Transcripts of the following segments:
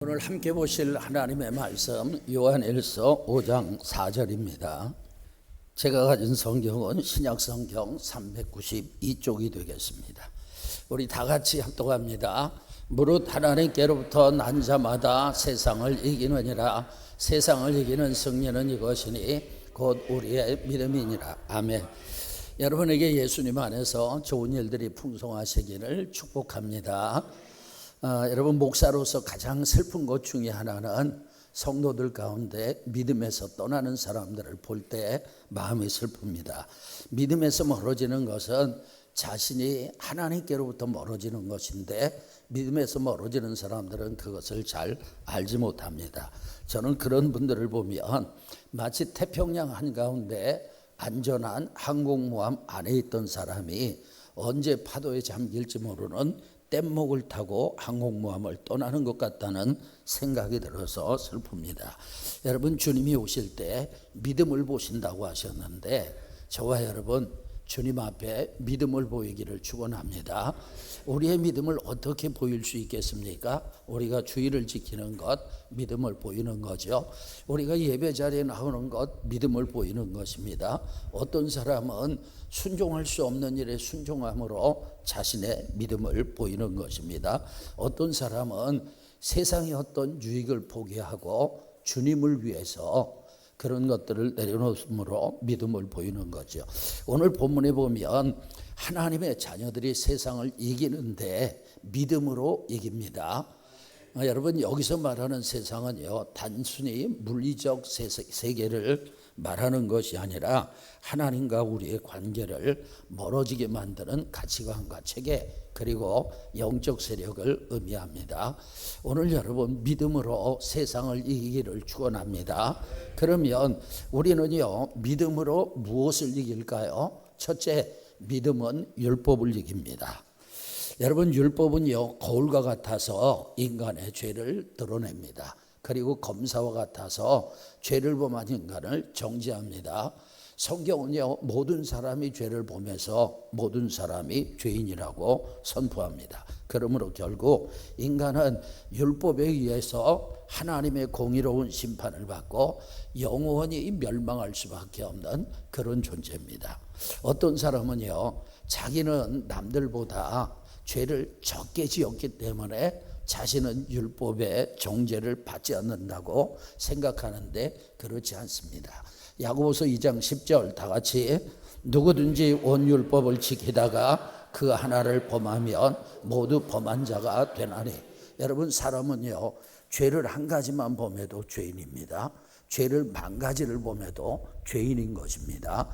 오늘 함께 보실 하나님의 말씀 요한일서 5장 4절입니다. 제가 가진 성경은 신약성경 392쪽이 되겠습니다. 우리 다 같이 합독합니다. 무릇 하나님께로부터 난 자마다 세상을 이기느니라. 세상을 이기는 승리는 이것이니 곧 우리의 믿음이니라. 아멘. 여러분에게 예수님 안에서 좋은 일들이 풍성하시기를 축복합니다. 여러분, 목사로서 가장 슬픈 것 중에 하나는 성도들 가운데 믿음에서 떠나는 사람들을 볼 때 마음이 슬픕니다. 믿음에서 멀어지는 것은 자신이 하나님께로부터 멀어지는 것인데, 믿음에서 멀어지는 사람들은 그것을 잘 알지 못합니다. 저는 그런 분들을 보면 마치 태평양 한가운데 안전한 항공모함 안에 있던 사람이 언제 파도에 잠길지 모르는 뗏목을 타고 항공모함을 떠나는 것 같다는 생각이 들어서 슬픕니다. 여러분, 주님이 오실 때 믿음을 보신다고 하셨는데, 저와 여러분 주님 앞에 믿음을 보이기를 축원합니다. 우리의 믿음을 어떻게 보일 수 있겠습니까? 우리가 주의를 지키는 것, 믿음을 보이는 거죠. 우리가 예배 자리에 나오는 것, 믿음을 보이는 것입니다. 어떤 사람은 순종할 수 없는 일에 순종함으로 자신의 믿음을 보이는 것입니다. 어떤 사람은 세상의 어떤 유익을 포기하고 주님을 위해서 그런 것들을 내려놓음으로 믿음을 보이는 거죠. 오늘 본문에 보면 하나님의 자녀들이 세상을 이기는데 믿음으로 이깁니다. 여러분, 여기서 말하는 세상은요, 단순히 물리적 세계를 말하는 것이 아니라 하나님과 우리의 관계를 멀어지게 만드는 가치관과 체계, 그리고 영적 세력을 의미합니다. 오늘 여러분, 믿음으로 세상을 이기기를 축원합니다. 그러면 우리는요, 믿음으로 무엇을 이길까요? 첫째, 믿음은 율법을 이깁니다. 여러분, 율법은요, 거울과 같아서 인간의 죄를 드러냅니다. 그리고 검사와 같아서 죄를 범한 인간을 정죄합니다. 성경은요, 모든 사람이 죄를 범해서 모든 사람이 죄인이라고 선포합니다. 그러므로 결국 인간은 율법에 의해서 하나님의 공의로운 심판을 받고 영원히 멸망할 수밖에 없는 그런 존재입니다. 어떤 사람은요, 자기는 남들보다 죄를 적게 지었기 때문에 자신은 율법의 정죄를 받지 않는다고 생각하는데 그렇지 않습니다. 야고보서 2장 10절 다 같이, 누구든지 온 율법을 지키다가 그 하나를 범하면 모두 범한 자가 되나니. 여러분, 사람은요, 죄를 한 가지만 범해도 죄인입니다. 죄를 만 가지를 범해도 죄인인 것입니다.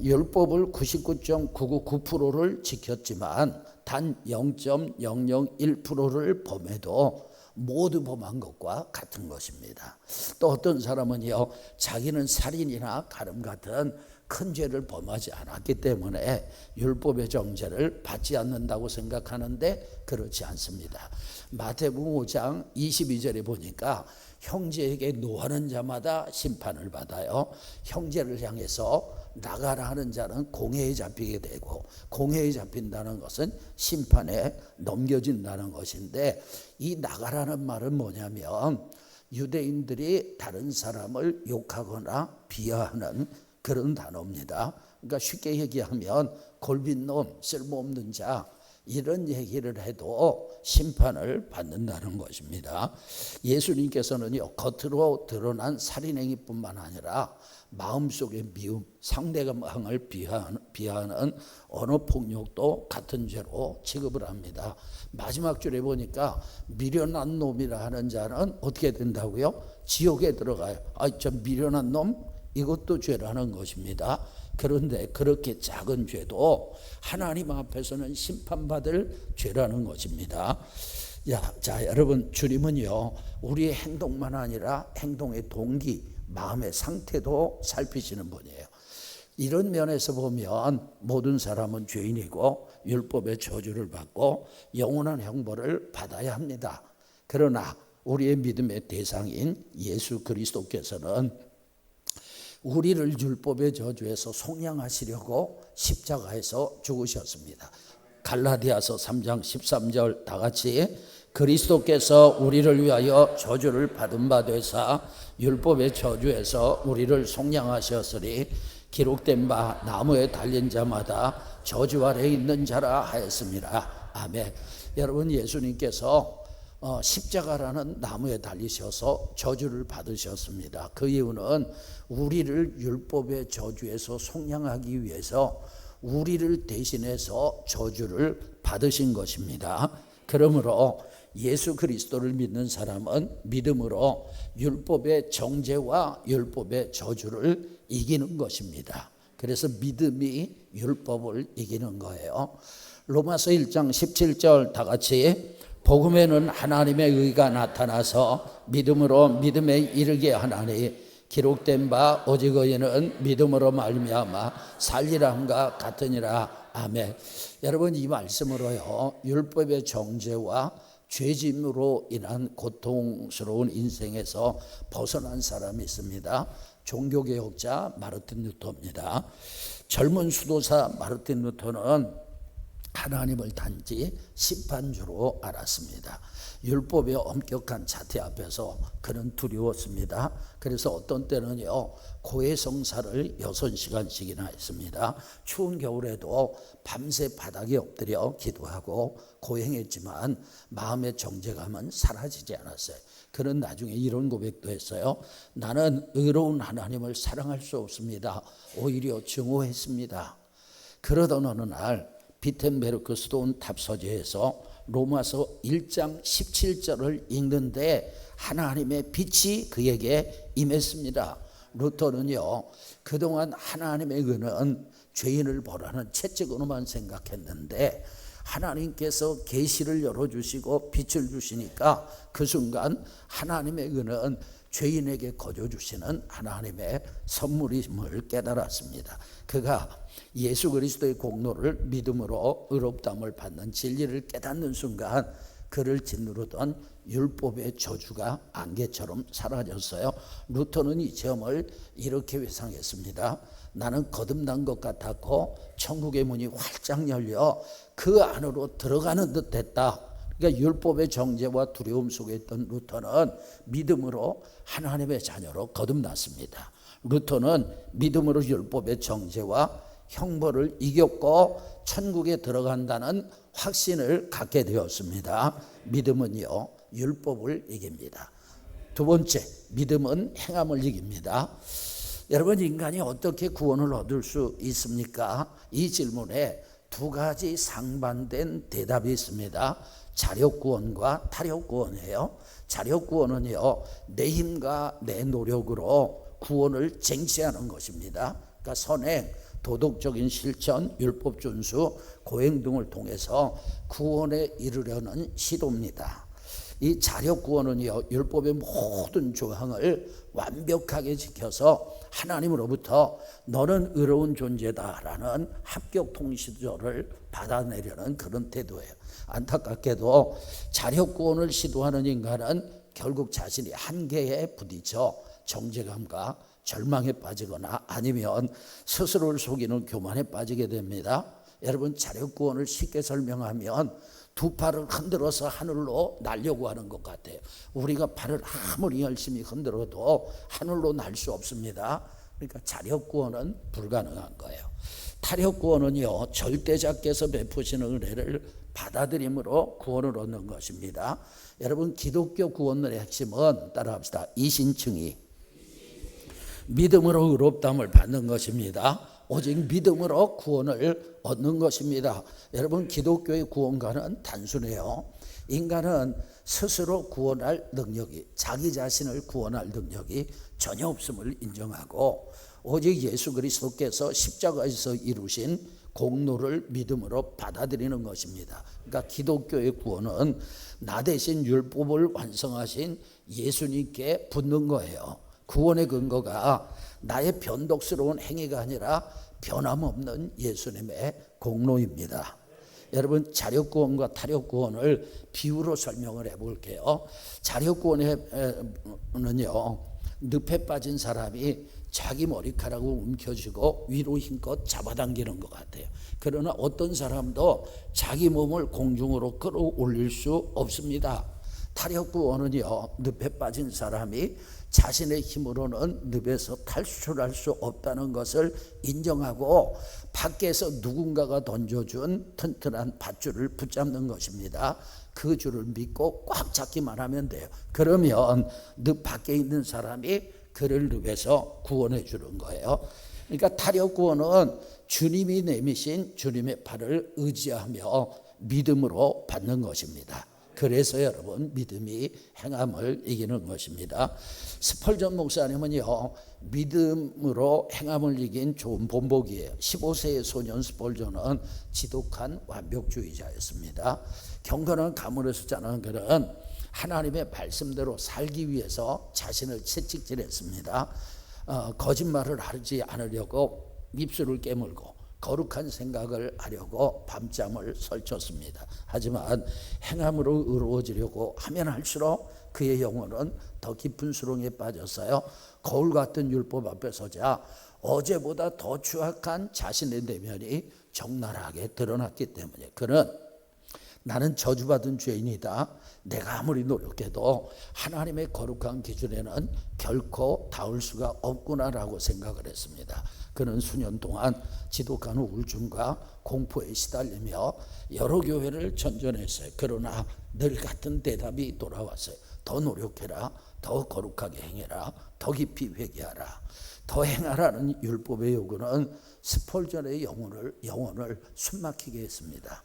율법을 99.999%를 지켰지만 단 0.001%를 범해도 모두 범한 것과 같은 것입니다. 또 어떤 사람은요, 자기는 살인이나 가늠 같은 큰 죄를 범하지 않았기 때문에 율법의 정죄를 받지 않는다고 생각하는데 그렇지 않습니다. 마태복음 5장 22절에 보니까 형제에게 노하는 자마다 심판을 받아요. 형제를 향해서 나가라 하는 자는 공회에 잡히게 되고, 공회에 잡힌다는 것은 심판에 넘겨진다는 것인데, 이 나가라는 말은 뭐냐면 유대인들이 다른 사람을 욕하거나 비하하는 그런 단어입니다. 그러니까 쉽게 얘기하면 골빈놈, 쓸모없는 자, 이런 얘기를 해도 심판을 받는다는 것입니다. 예수님께서는요, 겉으로 드러난 살인행위뿐만 아니라 마음속의 미움, 상대방을 비하하는 언어폭력도 같은 죄로 취급을 합니다. 마지막 줄에 보니까 미련한 놈이라 하는 자는 어떻게 된다고요? 지옥에 들어가요. 저 미련한 놈? 이것도 죄라는 것입니다. 그런데 그렇게 작은 죄도 하나님 앞에서는 심판받을 죄라는 것입니다. 자, 여러분, 주님은요, 우리의 행동만 아니라 행동의 동기, 마음의 상태도 살피시는 분이에요. 이런 면에서 보면 모든 사람은 죄인이고 율법의 저주를 받고 영원한 형벌을 받아야 합니다. 그러나 우리의 믿음의 대상인 예수 그리스도께서는 우리를 율법의 저주에서 속량하시려고 십자가에서 죽으셨습니다. 갈라디아서 3장 13절 다 같이, 그리스도께서 우리를 위하여 저주를 받은 바 되사 율법의 저주에서 우리를 속량하셨으니 기록된 바 나무에 달린 자마다 저주 아래 있는 자라 하였습니다. 아멘. 여러분, 예수님께서 십자가라는 나무에 달리셔서 저주를 받으셨습니다. 그 이유는 우리를 율법의 저주에서 속량하기 위해서 우리를 대신해서 저주를 받으신 것입니다. 그러므로 예수 그리스도를 믿는 사람은 믿음으로 율법의 정죄와 율법의 저주를 이기는 것입니다. 그래서 믿음이 율법을 이기는 거예요. 로마서 1장 17절 다 같이, 복음에는 하나님의 의가 나타나서 믿음으로 믿음에 이르게 하나니 기록된 바 오직 의인은 믿음으로 말미암아 살리라 함과 같으니라. 아멘. 여러분, 이 말씀으로요, 율법의 정죄와 죄짐으로 인한 고통스러운 인생에서 벗어난 사람이 있습니다. 종교개혁자 마르틴 루터입니다. 젊은 수도사 마르틴 루터는 하나님을 단지 심판주로 알았습니다. 율법의 엄격한 자태 앞에서 그는 두려웠습니다. 그래서 어떤 때는요, 고해성사를 6시간씩이나 했습니다. 추운 겨울에도 밤새 바닥에 엎드려 기도하고 고행했지만 마음의 정죄감은 사라지지 않았어요. 그는 나중에 이런 고백도 했어요. 나는 의로운 하나님을 사랑할 수 없습니다. 오히려 증오했습니다. 그러던 어느 날 비텐베르크 수도원 탑서재에서 로마서 1장 17절을 읽는데 하나님의 빛이 그에게 임했습니다. 루터는요, 그동안 하나님의 은은 죄인을 벌하는 채찍으로만 생각했는데 하나님께서 계시를 열어주시고 빛을 주시니까 그 순간 하나님의 은은 죄인에게 거저주시는 하나님의 선물임을 깨달았습니다. 그가 예수 그리스도의 공로를 믿음으로 의롭다함을 받는 진리를 깨닫는 순간 그를 짓누르던 율법의 저주가 안개처럼 사라졌어요. 루터는 이 점을 이렇게 회상했습니다. 나는 거듭난 것 같았고 천국의 문이 활짝 열려 그 안으로 들어가는 듯 했다. 그러니까 율법의 정죄와 두려움 속에 있던 루터는 믿음으로 하나님의 자녀로 거듭났습니다. 루터는 믿음으로 율법의 정죄와 형벌을 이겼고 천국에 들어간다는 확신을 갖게 되었습니다. 믿음은요, 율법을 이깁니다. 두 번째, 믿음은 행함을 이깁니다. 여러분, 인간이 어떻게 구원을 얻을 수 있습니까? 이 질문에 두 가지 상반된 대답이 있습니다. 자력구원과 타력구원이에요. 자력구원은요, 내 힘과 내 노력으로 구원을 쟁취하는 것입니다. 그러니까 선행, 도덕적인 실천, 율법 준수, 고행 등을 통해서 구원에 이르려는 시도입니다. 이 자력구원은요, 율법의 모든 조항을 완벽하게 지켜서 하나님으로부터 너는 의로운 존재다라는 합격 통지서를 받아내려는 그런 태도예요. 안타깝게도 자력구원을 시도하는 인간은 결국 자신이 한계에 부딪혀 정죄감과 절망에 빠지거나 아니면 스스로를 속이는 교만에 빠지게 됩니다. 여러분, 자력구원을 쉽게 설명하면 두 팔을 흔들어서 하늘로 날려고 하는 것 같아요. 우리가 팔을 아무리 열심히 흔들어도 하늘로 날 수 없습니다. 그러니까 자력구원은 불가능한 거예요. 타력구원은요, 절대자께서 베푸시는 은혜를 받아들임으로 구원을 얻는 것입니다. 여러분, 기독교 구원의 핵심은 따라합시다. 이신칭의, 믿음으로 의롭다함을 받는 것입니다. 오직 믿음으로 구원을 얻는 것입니다. 여러분, 기독교의 구원관은 단순해요. 인간은 스스로 구원할 능력이, 자기 자신을 구원할 능력이 전혀 없음을 인정하고 오직 예수 그리스도께서 십자가에서 이루신 공로를 믿음으로 받아들이는 것입니다. 그러니까 기독교의 구원은 나 대신 율법을 완성하신 예수님께 붙는 거예요. 구원의 근거가 나의 변덕스러운 행위가 아니라 변함없는 예수님의 공로입니다. 여러분, 자력구원과 타력구원을 비유로 설명을 해볼게요. 자력구원은요, 늪에 빠진 사람이 자기 머리카락을 움켜쥐고 위로 힘껏 잡아당기는 것 같아요. 그러나 어떤 사람도 자기 몸을 공중으로 끌어올릴 수 없습니다. 타력구원은요, 늪에 빠진 사람이 자신의 힘으로는 늪에서 탈출할 수 없다는 것을 인정하고 밖에서 누군가가 던져준 튼튼한 밧줄을 붙잡는 것입니다. 그 줄을 믿고 꽉 잡기만 하면 돼요. 그러면 늪 밖에 있는 사람이 그를 늪에서 구원해 주는 거예요. 그러니까 타력구원은 주님이 내미신 주님의 팔을 의지하며 믿음으로 받는 것입니다. 그래서 여러분, 믿음이 행함을 이기는 것입니다. 스펄전 목사님은요, 믿음으로 행함을 이긴 좋은 본보기예요. 15세의 소년 스펄전은 지독한 완벽주의자였습니다. 경건한 가문에서 자란 그는 하나님의 말씀대로 살기 위해서 자신을 채찍질했습니다. 거짓말을 하지 않으려고 입술을 깨물고 거룩한 생각을 하려고 밤잠을 설쳤습니다. 하지만 행함으로 의로워지려고 하면 할수록 그의 영혼은 더 깊은 수렁에 빠졌어요. 거울 같은 율법 앞에 서자 어제보다 더 추악한 자신의 내면이 적나라하게 드러났기 때문에 그는 나는 저주받은 죄인이다. 내가 아무리 노력해도 하나님의 거룩한 기준에는 결코 닿을 수가 없구나라고 생각을 했습니다. 그는 수년 동안 지독한 우울증과 공포에 시달리며 여러 교회를 전전했어요. 그러나 늘 같은 대답이 돌아왔어요. 더 노력해라. 더 거룩하게 행해라. 더 깊이 회개하라. 더 행하라는 율법의 요구는 스펄전의 영혼을 숨막히게 했습니다.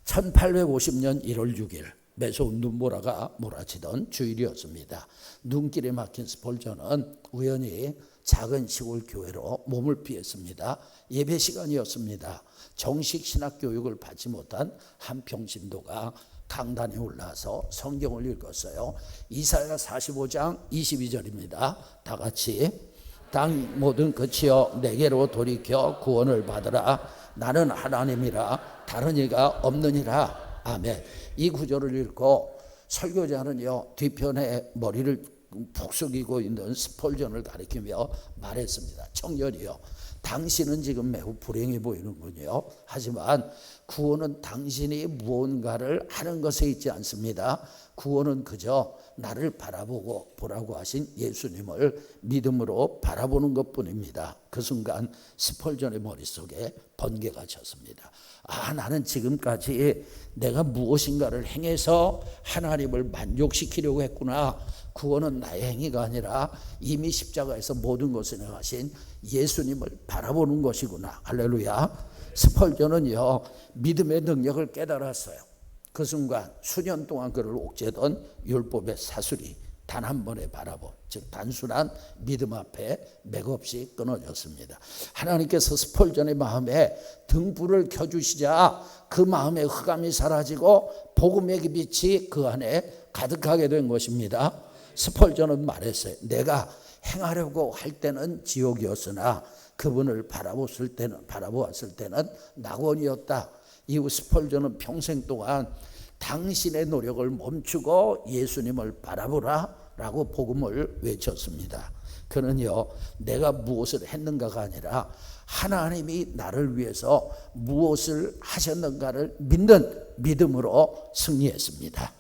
1850년 1월 6일 매서운 눈보라가 몰아치던 주일이었습니다. 눈길에 막힌 스펄전은 우연히 작은 시골 교회로 몸을 피했습니다. 예배 시간이었습니다. 정식 신학 교육을 받지 못한 한 평신도가 강단에 올라서 성경을 읽었어요. 이사야 45장 22절입니다. 다 같이 땅 모든 끝이여 내게로 돌이켜 구원을 받으라. 나는 하나님이라 다른 이가 없느니라. 아멘. 이 구절을 읽고 설교자는요, 뒤편에 머리를 푹 숙이고 있는 스펄전을 가리키며 말했습니다. 청년이여, 당신은 지금 매우 불행해 보이는군요. 하지만 구원은 당신이 무언가를 하는 것에 있지 않습니다. 구원은 그저 나를 바라보고 보라고 하신 예수님을 믿음으로 바라보는 것뿐입니다. 그 순간 스펄전의 머릿속에 번개가 쳤습니다. 나는 지금까지 내가 무엇인가를 행해서 하나님을 만족시키려고 했구나. 구원은 나의 행위가 아니라 이미 십자가에서 모든 것을 행하신 예수님을 바라보는 것이구나. 할렐루야. 스펄전은요, 믿음의 능력을 깨달았어요. 그 순간 수년 동안 그를 옥죄던 율법의 사슬이 단 한 번의 바라봄, 즉 단순한 믿음 앞에 맥없이 끊어졌습니다. 하나님께서 스펄전의 마음에 등불을 켜주시자 그 마음의 흑암이 사라지고 복음의 빛이 그 안에 가득하게 된 것입니다. 스펄전은 말했어요. 내가 행하려고 할 때는 지옥이었으나 그분을 바라보았을 때는 낙원이었다. 이후 스펄전은 평생 동안 당신의 노력을 멈추고 예수님을 바라보라 라고 복음을 외쳤습니다. 그는요, 내가 무엇을 했는가가 아니라 하나님이 나를 위해서 무엇을 하셨는가를 믿는 믿음으로 승리했습니다.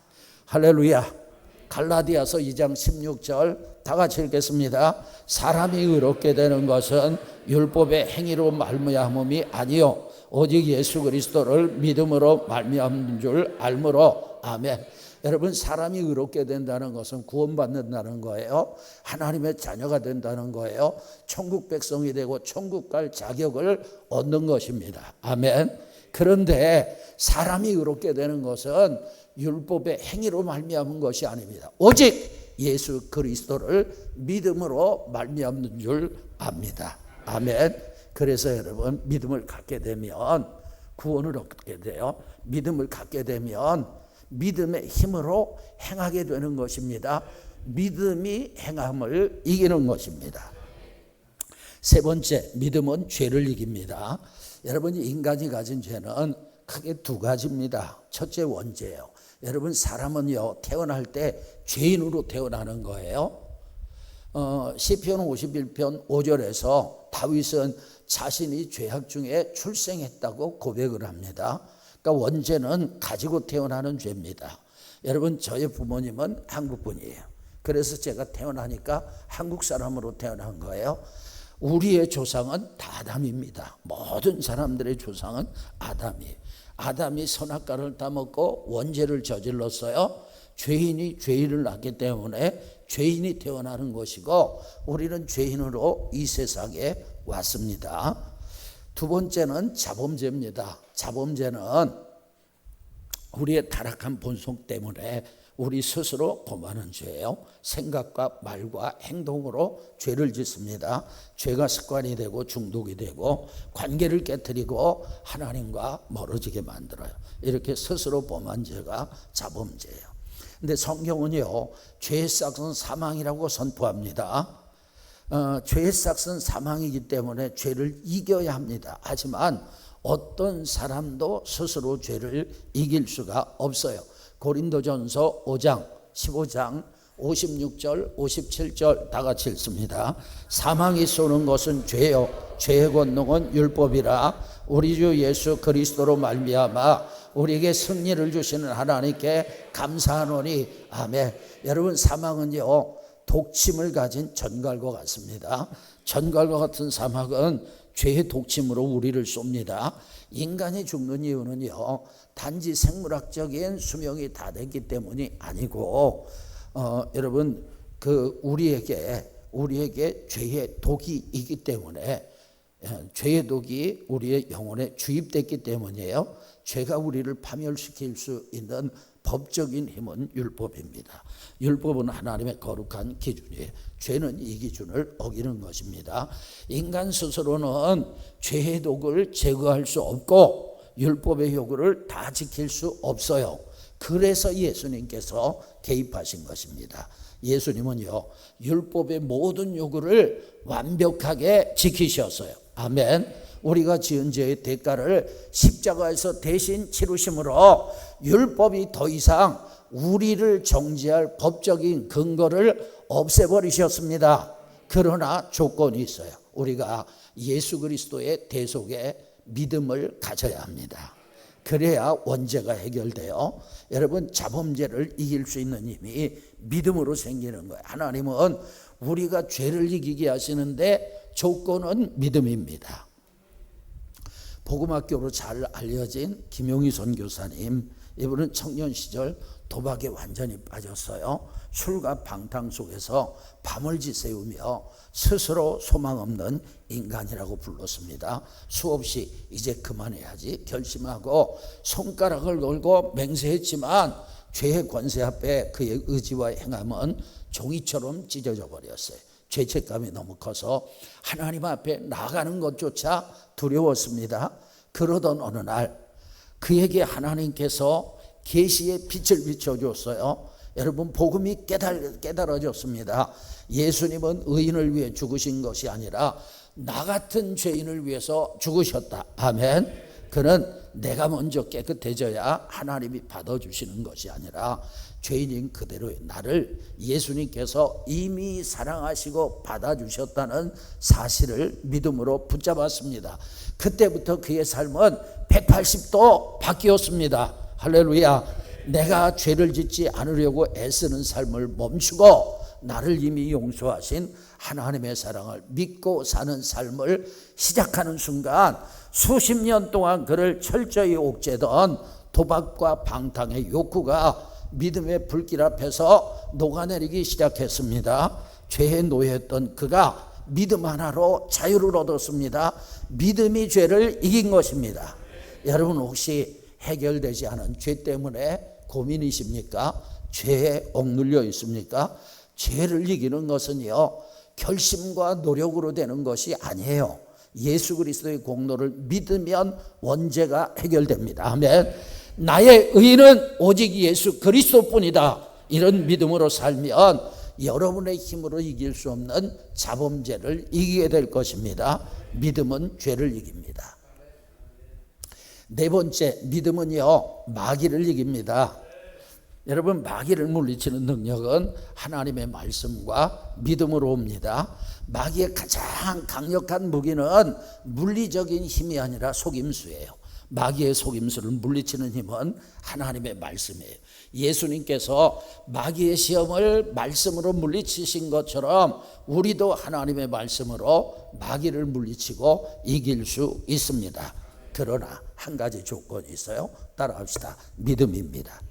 할렐루야. 갈라디아서 2장 16절 다 같이 읽겠습니다. 사람이 의롭게 되는 것은 율법의 행위로 말미암음이 아니요 오직 예수 그리스도를 믿음으로 말미암는 줄 알므로. 아멘. 여러분, 사람이 의롭게 된다는 것은 구원받는다는 거예요. 하나님의 자녀가 된다는 거예요. 천국 백성이 되고 천국 갈 자격을 얻는 것입니다. 아멘. 그런데 사람이 의롭게 되는 것은 율법의 행위로 말미암은 것이 아닙니다. 오직 예수 그리스도를 믿음으로 말미암는 줄 압니다. 아멘. 그래서 여러분, 믿음을 갖게 되면 구원을 얻게 돼요. 믿음을 갖게 되면 믿음의 힘으로 행하게 되는 것입니다. 믿음이 행함을 이기는 것입니다. 세 번째, 믿음은 죄를 이깁니다. 여러분, 인간이 가진 죄는 크게 두 가지입니다. 첫째, 원죄예요. 여러분, 사람은요, 태어날 때 죄인으로 태어나는 거예요. 시편 51편 5절에서 다윗은 자신이 죄악 중에 출생했다고 고백을 합니다. 그러니까 원죄는 가지고 태어나는 죄입니다. 여러분, 저의 부모님은 한국 분이에요. 그래서 제가 태어나니까 한국 사람으로 태어난 거예요. 우리의 조상은 다 아담입니다. 모든 사람들의 조상은 아담이에요. 아담이 선악과를 따먹고 원죄를 저질렀어요. 죄인이 죄인을 낳기 때문에 죄인이 태어나는 것이고, 우리는 죄인으로 이 세상에 왔습니다. 두 번째는 자범죄입니다. 자범죄는 우리의 타락한 본성 때문에 우리 스스로 범하는 죄예요. 생각과 말과 행동으로 죄를 짓습니다. 죄가 습관이 되고 중독이 되고 관계를 깨뜨리고 하나님과 멀어지게 만들어요. 이렇게 스스로 범한 죄가 자범죄예요. 근데 성경은요, 죄의 싹은 사망이라고 선포합니다. 죄의 싹은 사망이기 때문에 죄를 이겨야 합니다. 하지만 어떤 사람도 스스로 죄를 이길 수가 없어요. 고린도전서 5장 15장 56절 57절 다 같이 읽습니다. 사망이 쏘는 것은 죄요 죄의 권능은 율법이라 우리 주 예수 그리스도로 말미암아 우리에게 승리를 주시는 하나님께 감사하노니 아멘. 여러분, 사망은요 독침을 가진 전갈과 같습니다. 전갈과 같은 사망은 죄의 독침으로 우리를 쏩니다. 인간이 죽는 이유는요 단지 생물학적인 수명이 다 됐기 때문이 아니고 여러분, 우리에게 죄의 독이 있기 때문에, 죄의 독이 우리의 영혼에 주입됐기 때문이에요. 죄가 우리를 파멸시킬 수 있는 법적인 힘은 율법입니다. 율법은 하나님의 거룩한 기준이에요. 죄는 이 기준을 어기는 것입니다. 인간 스스로는 죄의 독을 제거할 수 없고 율법의 요구를 다 지킬 수 없어요. 그래서 예수님께서 개입하신 것입니다. 예수님은요 율법의 모든 요구를 완벽하게 지키셨어요. 아멘. 우리가 지은 죄의 대가를 십자가에서 대신 치르심으로 율법이 더 이상 우리를 정죄할 법적인 근거를 없애버리셨습니다. 그러나 조건이 있어요. 우리가 예수 그리스도의 대속에 믿음을 가져야 합니다. 그래야 원죄가 해결돼요. 여러분, 자범죄를 이길 수 있는 힘이 믿음으로 생기는 거예요. 하나님은 우리가 죄를 이기게 하시는데 조건은 믿음입니다. 복음학교로 잘 알려진 김용희 선교사님, 이분은 청년 시절 도박에 완전히 빠졌어요. 술과 방탕 속에서 밤을 지새우며 스스로 소망 없는 인간이라고 불렀습니다. 수없이 이제 그만해야지 결심하고 손가락을 걸고 맹세했지만 죄의 권세 앞에 그의 의지와 행함은 종이처럼 찢어져 버렸어요. 죄책감이 너무 커서 하나님 앞에 나가는 것조차 두려웠습니다. 그러던 어느 날 그에게 하나님께서 계시의 빛을 비춰줬어요. 여러분, 복음이 깨달아졌습니다. 예수님은 의인을 위해 죽으신 것이 아니라 나 같은 죄인을 위해서 죽으셨다. 아멘. 그는 내가 먼저 깨끗해져야 하나님이 받아주시는 것이 아니라 죄인인 그대로의 나를 예수님께서 이미 사랑하시고 받아주셨다는 사실을 믿음으로 붙잡았습니다. 그때부터 그의 삶은 180도 바뀌었습니다. 할렐루야. 내가 죄를 짓지 않으려고 애쓰는 삶을 멈추고 나를 이미 용서하신 하나님의 사랑을 믿고 사는 삶을 시작하는 순간 수십 년 동안 그를 철저히 옥죄던 도박과 방탕의 욕구가 믿음의 불길 앞에서 녹아내리기 시작했습니다. 죄에 노예했던 그가 믿음 하나로 자유를 얻었습니다. 믿음이 죄를 이긴 것입니다. 여러분, 혹시 해결되지 않은 죄 때문에 고민이십니까? 죄에 억눌려 있습니까? 죄를 이기는 것은요 결심과 노력으로 되는 것이 아니에요. 예수 그리스도의 공로를 믿으면 원죄가 해결됩니다. 아멘. 나의 의는 오직 예수 그리스도뿐이다. 이런 믿음으로 살면 여러분의 힘으로 이길 수 없는 자범죄를 이기게 될 것입니다. 믿음은 죄를 이깁니다. 네 번째, 믿음은요 마귀를 이깁니다. 여러분, 마귀를 물리치는 능력은 하나님의 말씀과 믿음으로 옵니다. 마귀의 가장 강력한 무기는 물리적인 힘이 아니라 속임수예요. 마귀의 속임수를 물리치는 힘은 하나님의 말씀이에요. 예수님께서 마귀의 시험을 말씀으로 물리치신 것처럼 우리도 하나님의 말씀으로 마귀를 물리치고 이길 수 있습니다. 그러나 한 가지 조건이 있어요. 따라합시다. 믿음입니다.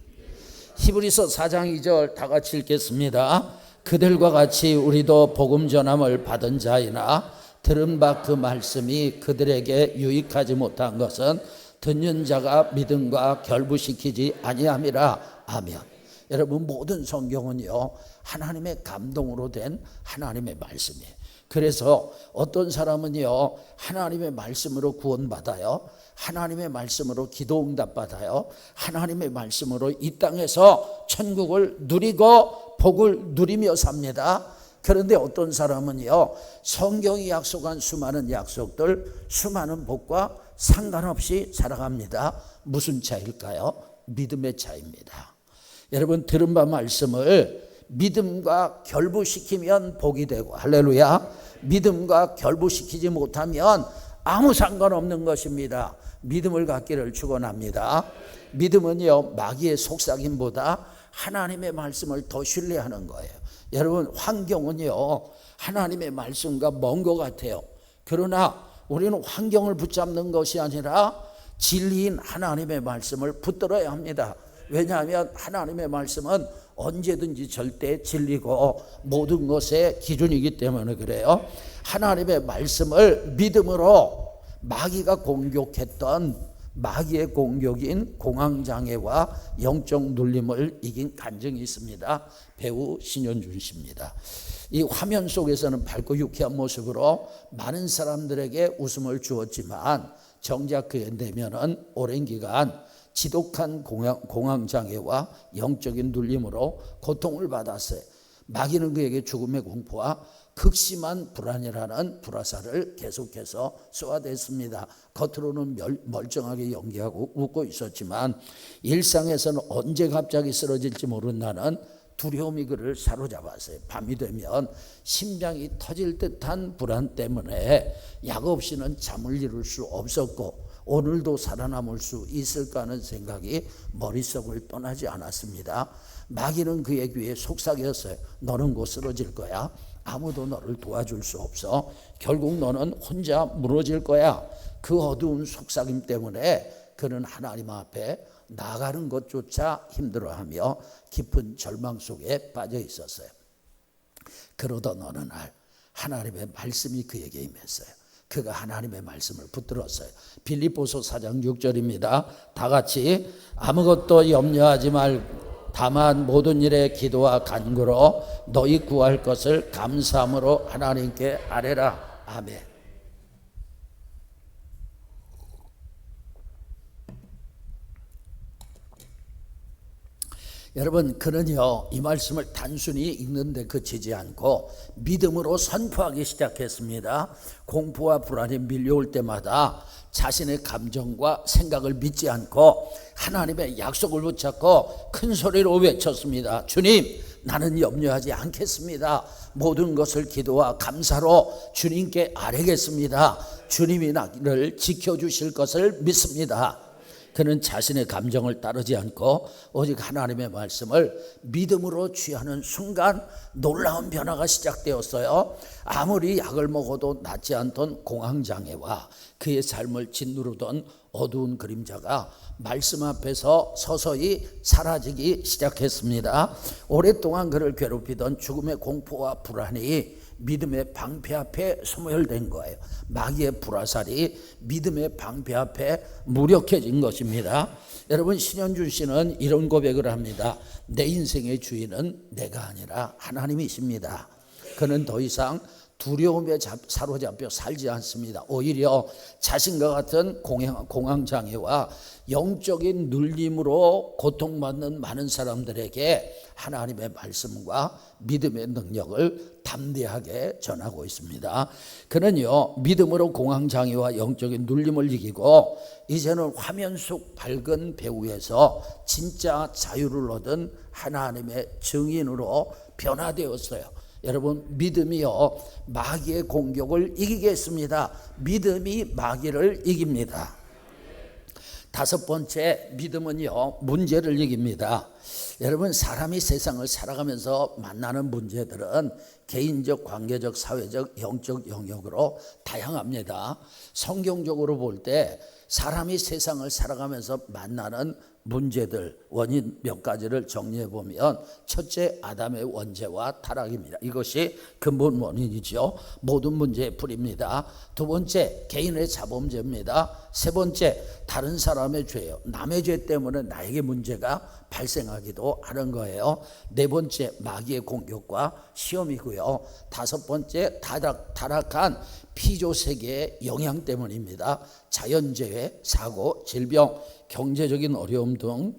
히브리서 4장 2절 다 같이 읽겠습니다. 그들과 같이 우리도 복음 전함을 받은 자이나 들은 바 그 말씀이 그들에게 유익하지 못한 것은 듣는 자가 믿음과 결부시키지 아니함이라. 아멘. 여러분, 모든 성경은요 하나님의 감동으로 된 하나님의 말씀이에요. 그래서 어떤 사람은요 하나님의 말씀으로 구원받아요. 하나님의 말씀으로 기도응답 받아요. 하나님의 말씀으로 이 땅에서 천국을 누리고 복을 누리며 삽니다. 그런데 어떤 사람은요 성경이 약속한 수많은 약속들, 수많은 복과 상관없이 살아갑니다. 무슨 차이일까요? 믿음의 차이입니다. 여러분, 들은 바 말씀을 믿음과 결부시키면 복이 되고, 할렐루야, 믿음과 결부시키지 못하면 아무 상관없는 것입니다. 믿음을 갖기를 축원합니다. 믿음은요 마귀의 속삭임보다 하나님의 말씀을 더 신뢰하는 거예요. 여러분, 환경은요 하나님의 말씀과 먼 것 같아요. 그러나 우리는 환경을 붙잡는 것이 아니라 진리인 하나님의 말씀을 붙들어야 합니다. 왜냐하면 하나님의 말씀은 언제든지 절대 진리고 모든 것의 기준이기 때문에 그래요. 하나님의 말씀을 믿음으로 마귀가 공격했던 마귀의 공격인 공황장애와 영적 눌림을 이긴 간증이 있습니다. 배우 신현준 씨입니다. 이 화면 속에서는 밝고 유쾌한 모습으로 많은 사람들에게 웃음을 주었지만 정작 그의 내면은 오랜 기간 지독한 공황장애와 영적인 눌림으로 고통을 받았어요. 마귀는 그에게 죽음의 공포와 극심한 불안이라는 불화살을 계속해서 쏘아댔습니다. 겉으로는 멀쩡하게 연기하고 웃고 있었지만 일상에서는 언제 갑자기 쓰러질지 모른다는 두려움이 그를 사로잡았어요. 밤이 되면 심장이 터질 듯한 불안 때문에 약 없이는 잠을 이룰 수 없었고, 오늘도 살아남을 수 있을까 하는 생각이 머릿속을 떠나지 않았습니다. 마귀는 그의 귀에 속삭였어요. 너는 곧 쓰러질 거야. 아무도 너를 도와줄 수 없어. 결국 너는 혼자 무너질 거야. 그 어두운 속삭임 때문에 그는 하나님 앞에 나가는 것조차 힘들어하며 깊은 절망 속에 빠져 있었어요. 그러던 어느 날 하나님의 말씀이 그에게 임했어요. 그가 하나님의 말씀을 붙들었어요. 빌립보서 4장 6절입니다. 다 같이 아무것도 염려하지 말고 다만 모든 일에 기도와 간구로 너희 구할 것을 감사함으로 하나님께 아뢰라. 아멘. 여러분, 그는요 이 말씀을 단순히 읽는데 그치지 않고 믿음으로 선포하기 시작했습니다. 공포와 불안이 밀려올 때마다 자신의 감정과 생각을 믿지 않고 하나님의 약속을 붙잡고 큰 소리로 외쳤습니다. 주님, 나는 염려하지 않겠습니다. 모든 것을 기도와 감사로 주님께 아뢰겠습니다. 주님이 나를 지켜주실 것을 믿습니다. 그는 자신의 감정을 따르지 않고 오직 하나님의 말씀을 믿음으로 취하는 순간 놀라운 변화가 시작되었어요. 아무리 약을 먹어도 낫지 않던 공황장애와 그의 삶을 짓누르던 어두운 그림자가 말씀 앞에서 서서히 사라지기 시작했습니다. 오랫동안 그를 괴롭히던 죽음의 공포와 불안이 믿음의 방패 앞에 소멸된 거예요. 마귀의 불화살이 믿음의 방패 앞에 무력해진 것입니다. 여러분, 신현준 씨는 이런 고백을 합니다. 내 인생의 주인은 내가 아니라 하나님이십니다. 그는 더 이상 두려움에 사로잡혀 살지 않습니다. 오히려 자신과 같은 공황장애와 영적인 눌림으로 고통받는 많은 사람들에게 하나님의 말씀과 믿음의 능력을 담대하게 전하고 있습니다. 그는요, 믿음으로 공황장애와 영적인 눌림을 이기고 이제는 화면 속 밝은 배후에서 진짜 자유를 얻은 하나님의 증인으로 변화되었어요. 여러분, 믿음이요, 마귀의 공격을 이기겠습니다. 믿음이 마귀를 이깁니다. 다섯 번째, 믿음은요, 문제를 이깁니다. 여러분, 사람이 세상을 살아가면서 만나는 문제들은 개인적, 관계적, 사회적, 영적 영역으로 다양합니다. 성경적으로 볼 때 사람이 세상을 살아가면서 만나는 문제들, 원인 몇 가지를 정리해 보면, 첫째, 아담의 원죄와 타락입니다. 이것이 근본 원인이죠. 모든 문제의 뿌리입니다. 두 번째, 개인의 자범죄입니다. 세 번째, 다른 사람의 죄요. 남의 죄 때문에 나에게 문제가 발생하기도 하는 거예요. 네 번째, 마귀의 공격과 시험이고요. 다섯 번째, 타락한 피조세계의 영향 때문입니다. 자연재해, 사고, 질병, 경제적인 어려움 등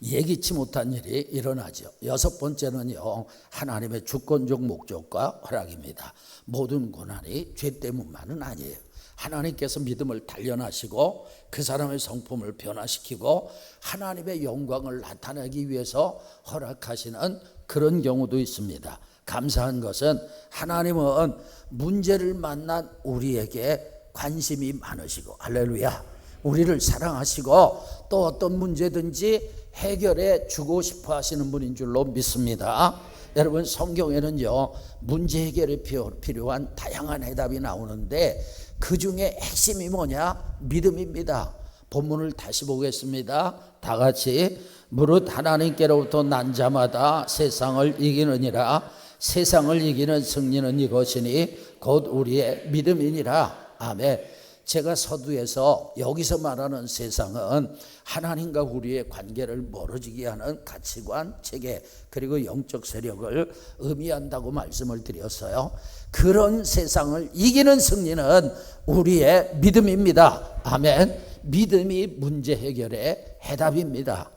예기치 못한 일이 일어나죠. 여섯 번째는요, 하나님의 주권적 목적과 허락입니다. 모든 고난이 죄 때문만은 아니에요. 하나님께서 믿음을 단련하시고 그 사람의 성품을 변화시키고 하나님의 영광을 나타내기 위해서 허락하시는 그런 경우도 있습니다. 감사한 것은 하나님은 문제를 만난 우리에게 관심이 많으시고, 할렐루야, 우리를 사랑하시고 또 어떤 문제든지 해결해 주고 싶어 하시는 분인 줄로 믿습니다. 여러분, 성경에는요, 문제 해결에 필요한 다양한 해답이 나오는데 그 중에 핵심이 뭐냐? 믿음입니다. 본문을 다시 보겠습니다. 다 같이. 무릇 하나님께로부터 난 자마다 세상을 이기느니라. 세상을 이기는 승리는 이것이니 곧 우리의 믿음이니라. 아멘. 제가 서두에서 여기서 말하는 세상은 하나님과 우리의 관계를 멀어지게 하는 가치관, 체계, 그리고 영적 세력을 의미한다고 말씀을 드렸어요. 그런 세상을 이기는 승리는 우리의 믿음입니다. 아멘. 믿음이 문제 해결의 해답입니다.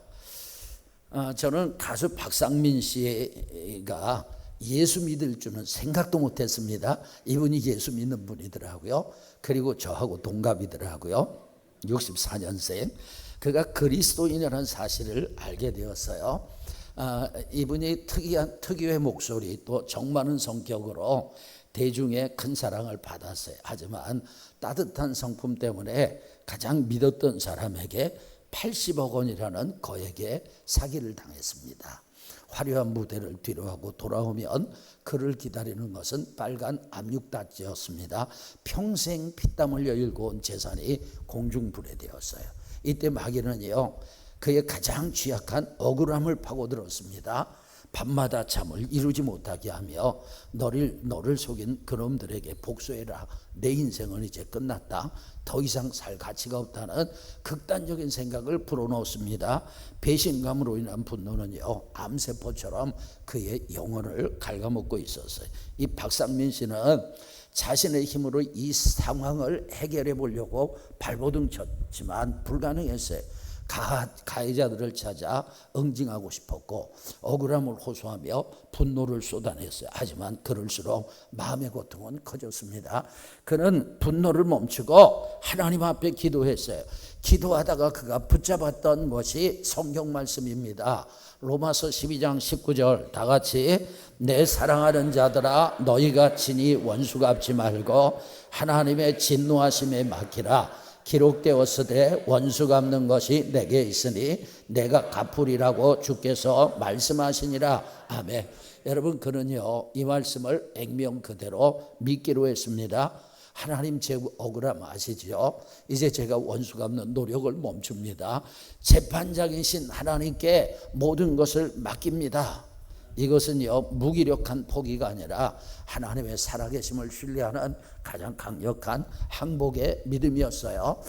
저는 가수 박상민 씨가 예수 믿을 줄은 생각도 못했습니다. 이분이 예수 믿는 분이더라고요. 그리고 저하고 동갑이더라고요. 64년생. 그가 그리스도인이라는 사실을 알게 되었어요. 이분이 특유의 목소리, 또 정많은 성격으로 대중의 큰 사랑을 받았어요. 하지만 따뜻한 성품 때문에 가장 믿었던 사람에게 80억 원이라는 거액의 사기를 당했습니다. 화려한 무대를 뒤로하고 돌아오면 그를 기다리는 것은 빨간 압력단지였습니다. 평생 피땀 흘려 일궈온 재산이 공중분해되었어요. 이때 마귀는요, 그의 가장 취약한 억울함을 파고들었습니다. 밤마다 잠을 이루지 못하게 하며 너를 속인 그놈들에게 복수해라. 내 인생은 이제 끝났다. 더 이상 살 가치가 없다는 극단적인 생각을 불어넣습니다. 배신감으로 인한 분노는요, 암세포처럼 그의 영혼을 갉아먹고 있었어요. 이 박상민 씨는 자신의 힘으로 이 상황을 해결해 보려고 발버둥 쳤지만 불가능했어요. 가해자들을 찾아 응징하고 싶었고 억울함을 호소하며 분노를 쏟아냈어요. 하지만 그럴수록 마음의 고통은 커졌습니다. 그는 분노를 멈추고 하나님 앞에 기도했어요. 기도하다가 그가 붙잡았던 것이 성경 말씀입니다. 로마서 12장 19절 다 같이. 내 사랑하는 자들아, 너희가 친히 원수 갚지 말고 하나님의 진노하심에 맡기라. 기록되었으되 원수 갚는 것이 내게 있으니 내가 갚으리라고 주께서 말씀하시니라. 아멘. 여러분, 그는요, 이 말씀을 액면 그대로 믿기로 했습니다. 하나님, 제 억울함 아시죠? 이제 제가 원수 갚는 노력을 멈춥니다. 재판장이신 하나님께 모든 것을 맡깁니다. 이것은요, 무기력한 포기가 아니라 하나님의 살아계심을 신뢰하는 가장 강력한 항복의 믿음이었어요.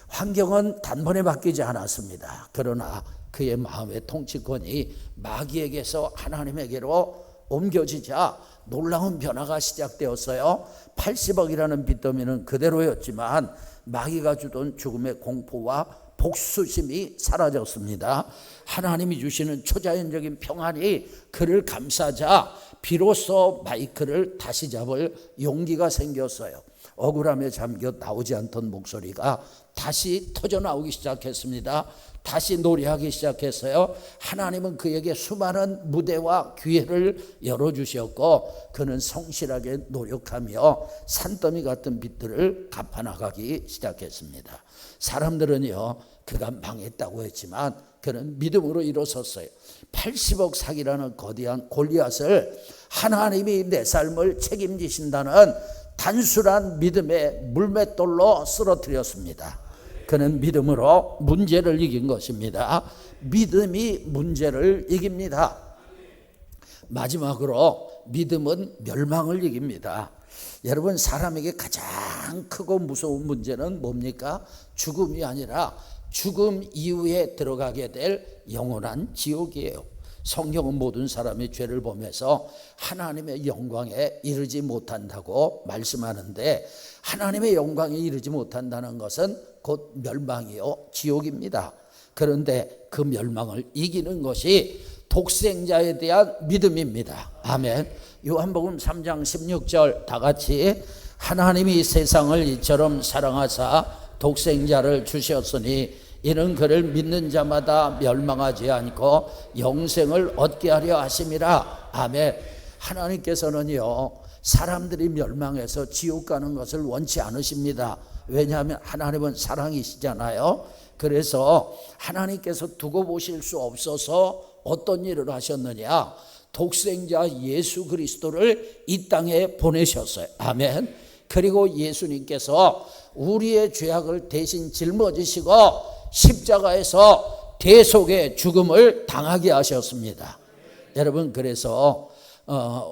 환경은 단번에 바뀌지 않았습니다. 그러나 그의 마음의 통치권이 마귀에게서 하나님에게로 옮겨지자 놀라운 변화가 시작되었어요. 80억이라는 빚더미는 그대로였지만 마귀가 주던 죽음의 공포와 복수심이 사라졌습니다. 하나님이 주시는 초자연적인 평안이 그를 감싸자 비로소 마이크를 다시 잡을 용기가 생겼어요. 억울함에 잠겨 나오지 않던 목소리가 다시 터져 나오기 시작했습니다. 다시 노래하기 시작했어요. 하나님은 그에게 수많은 무대와 기회를 열어주셨고 그는 성실하게 노력하며 산더미 같은 빚들을 갚아나가기 시작했습니다. 사람들은요, 그가 망했다고 했지만 그는 믿음으로 일어섰어요. 80억 사기라는 거대한 골리앗을 하나님이 내 삶을 책임지신다는 단순한 믿음의 물맷돌로 쓰러뜨렸습니다. 그는 믿음으로 문제를 이긴 것입니다. 믿음이 문제를 이깁니다. 마지막으로 믿음은 멸망을 이깁니다. 여러분, 사람에게 가장 크고 무서운 문제는 뭡니까? 죽음이 아니라 죽음 이후에 들어가게 될 영원한 지옥이에요. 성경은 모든 사람이 죄를 범해서 하나님의 영광에 이르지 못한다고 말씀하는데, 하나님의 영광에 이르지 못한다는 것은 곧 멸망이요 지옥입니다. 그런데 그 멸망을 이기는 것이 독생자에 대한 믿음입니다. 아멘. 요한복음 3장 16절 다 같이, 하나님이 세상을 이처럼 사랑하사 독생자를 주셨으니 이는 그를 믿는 자마다 멸망하지 않고 영생을 얻게 하려 하심이라. 아멘. 하나님께서는요, 사람들이 멸망해서 지옥 가는 것을 원치 않으십니다. 왜냐하면 하나님은 사랑이시잖아요. 그래서 하나님께서 두고 보실 수 없어서 어떤 일을 하셨느냐, 독생자 예수 그리스도를 이 땅에 보내셨어요. 아멘. 그리고 예수님께서 우리의 죄악을 대신 짊어지시고 십자가에서 대속의 죽음을 당하게 하셨습니다. 여러분, 그래서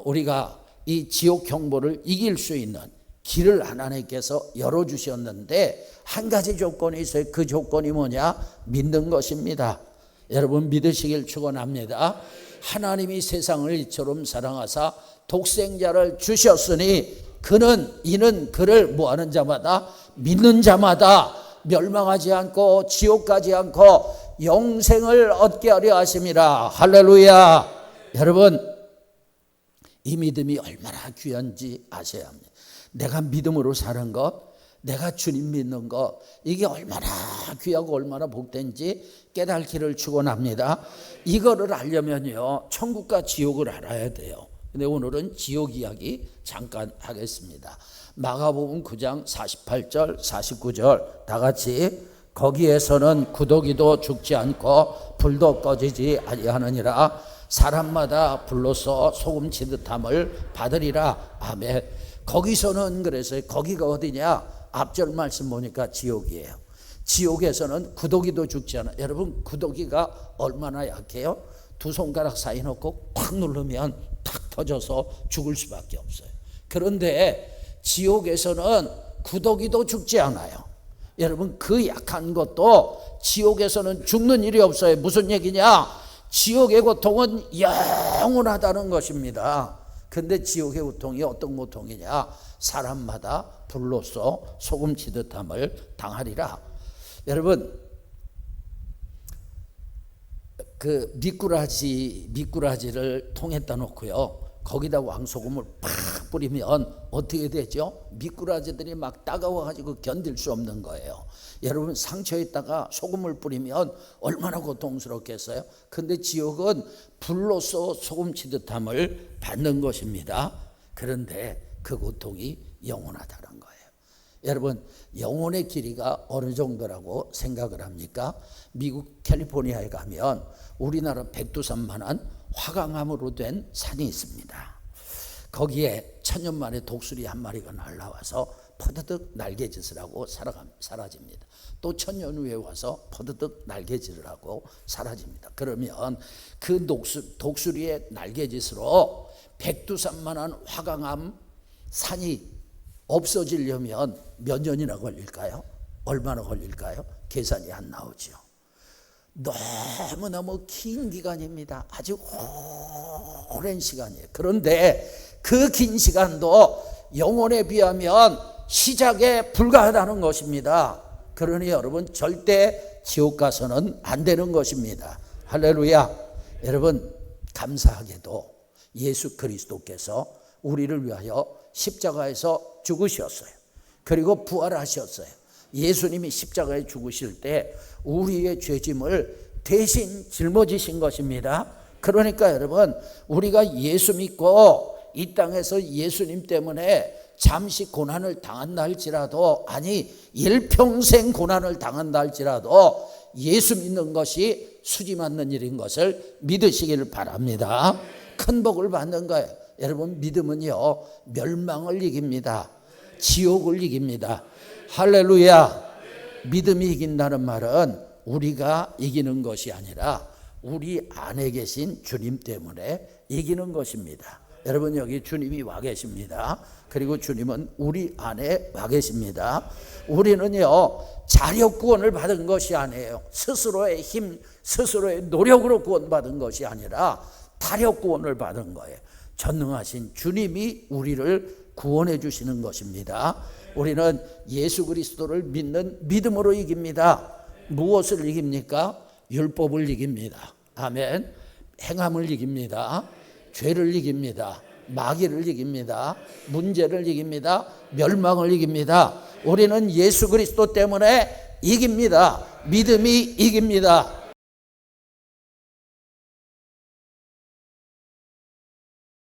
우리가 이 지옥 경보를 이길 수 있는 길을 하나님께서 열어주셨는데 한 가지 조건이 있어요. 그 조건이 뭐냐? 믿는 것입니다. 여러분, 믿으시길 축원합니다. 하나님이 세상을 이처럼 사랑하사 독생자를 주셨으니 이는 그를 뭐하는 자마다, 믿는 자마다 멸망하지 않고 지옥 가지 않고 영생을 얻게 하려 하심이라. 할렐루야. 여러분, 이 믿음이 얼마나 귀한지 아셔야 합니다. 내가 믿음으로 사는 것, 내가 주님 믿는 것, 이게 얼마나 귀하고 얼마나 복된지 깨닫기를 축원합니다. 이거를 알려면요, 천국과 지옥을 알아야 돼요. 근데 오늘은 지옥 이야기 잠깐 하겠습니다. 마가복음 9장 48절 49절 다 같이, 거기에서는 구더기도 죽지 않고 불도 꺼지지 아니하느니라. 사람마다 불로써 소금 치듯함을 받으리라. 아멘. 거기서는, 그래서 거기가 어디냐? 앞절 말씀 보니까 지옥이에요. 지옥에서는 구더기도 죽지 않아. 여러분, 구더기가 얼마나 약해요? 두 손가락 사이 놓고 꽉 누르면 탁 터져서 죽을 수밖에 없어요. 그런데 지옥에서는 구더기도 죽지 않아요. 여러분, 그 약한 것도 지옥에서는 죽는 일이 없어요. 무슨 얘기냐? 지옥의 고통은 영원하다는 것입니다. 근데 지옥의 고통이 어떤 고통이냐? 사람마다 불로써 소금 치듯함을 당하리라. 여러분, 그 미꾸라지를 통에다 놓고요, 거기다 왕소금을 팍 뿌리면 어떻게 되죠? 미꾸라지들이 막 따가워가지고 견딜 수 없는 거예요. 여러분, 상처에다가 소금을 뿌리면 얼마나 고통스럽겠어요? 근데 지옥은 불로써 소금 치듯함을 받는 것입니다. 그런데 그 고통이 영원하다는 거예요. 여러분, 영혼의 길이가 어느 정도라고 생각을 합니까? 미국 캘리포니아에 가면 우리나라 백두산만한 화강암으로 된 산이 있습니다. 거기에 천년 만에 독수리 한 마리가 날아와서 퍼드득 날개짓을 하고 사라집니다. 또 천년 후에 와서 퍼드득 날개짓을 하고 사라집니다. 그러면 그 독수리의 날개짓으로 백두산만한 화강암 산이 없어지려면 몇 년이나 걸릴까요? 얼마나 걸릴까요? 계산이 안 나오죠. 너무너무 긴 기간입니다. 아주 오랜 시간이에요. 그런데 그 긴 시간도 영혼에 비하면 시작에 불과하다는 것입니다. 그러니 여러분 절대 지옥 가서는 안 되는 것입니다. 할렐루야. 여러분 감사하게도 예수 그리스도께서 우리를 위하여 십자가에서 죽으셨어요. 그리고 부활하셨어요. 예수님이 십자가에 죽으실 때 우리의 죄짐을 대신 짊어지신 것입니다. 그러니까 여러분 우리가 예수 믿고 이 땅에서 예수님 때문에 잠시 고난을 당한다 할지라도, 아니 일평생 고난을 당한다 할지라도 예수 믿는 것이 수지 맞는 일인 것을 믿으시기를 바랍니다. 큰 복을 받는 거예요. 여러분 믿음은요 멸망을 이깁니다. 지옥을 이깁니다. 할렐루야. 믿음이 이긴다는 말은 우리가 이기는 것이 아니라 우리 안에 계신 주님 때문에 이기는 것입니다. 여러분 여기 주님이 와 계십니다. 그리고 주님은 우리 안에 와 계십니다. 우리는요 자력 구원을 받은 것이 아니에요. 스스로의 힘, 스스로의 노력으로 구원받은 것이 아니라 타력 구원을 받은 거예요. 전능하신 주님이 우리를 구원해 주시는 것입니다. 우리는 예수 그리스도를 믿는 믿음으로 이깁니다. 무엇을 이깁니까? 율법을 이깁니다. 아멘. 행함을 이깁니다. 죄를 이깁니다. 마귀를 이깁니다. 문제를 이깁니다. 멸망을 이깁니다. 우리는 예수 그리스도 때문에 이깁니다. 믿음이 이깁니다.